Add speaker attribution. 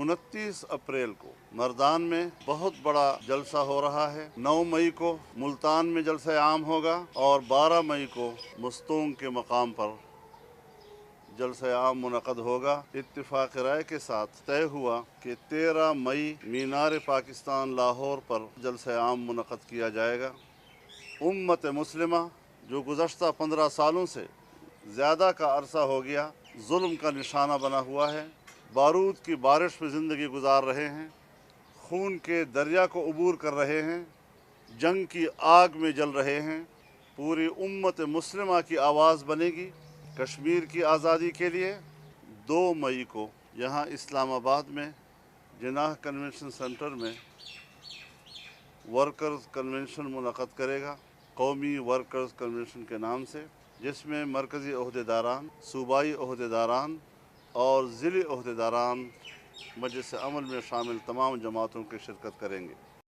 Speaker 1: 29 अप्रैल को मर्दान में बहुत बड़ा जलसा हो रहा है। 9 मई को मुल्तान में जलसा आम होगा और 12 मई को मुस्तूंग के मकाम पर जलसा आम मुनक़द होगा। इत्तिफाक़ राय के साथ तय हुआ कि 13 मई मीनार पाकिस्तान लाहौर पर जलसा आम मुनक़द किया जाएगा। उम्मत मुस्लिमा जो गुज़श्ता 15 सालों से ज़्यादा का अरसा हो गया जुल्म का निशाना बना हुआ है, बारूद की बारिश में ज़िंदगी गुजार रहे हैं, खून के दरिया को अबूर कर रहे हैं, जंग की आग में जल रहे हैं। पूरी उम्मत मुस्लिमा की आवाज़ बनेगी कश्मीर की आज़ादी के लिए। 2 मई को यहाँ इस्लामाबाद में जिनाह कन्वेंशन सेंटर में वर्कर्स कन्वेंशन मुनक़द करेगा, कौमी वर्कर्स कन्वेंशन के नाम से, जिसमें मरकज़ी ओहदेदारान, सूबाई ओहदेदारान और ज़िली ओहदेदारान मजलिस अमल में शामिल तमाम जमातों की शिरकत करेंगे।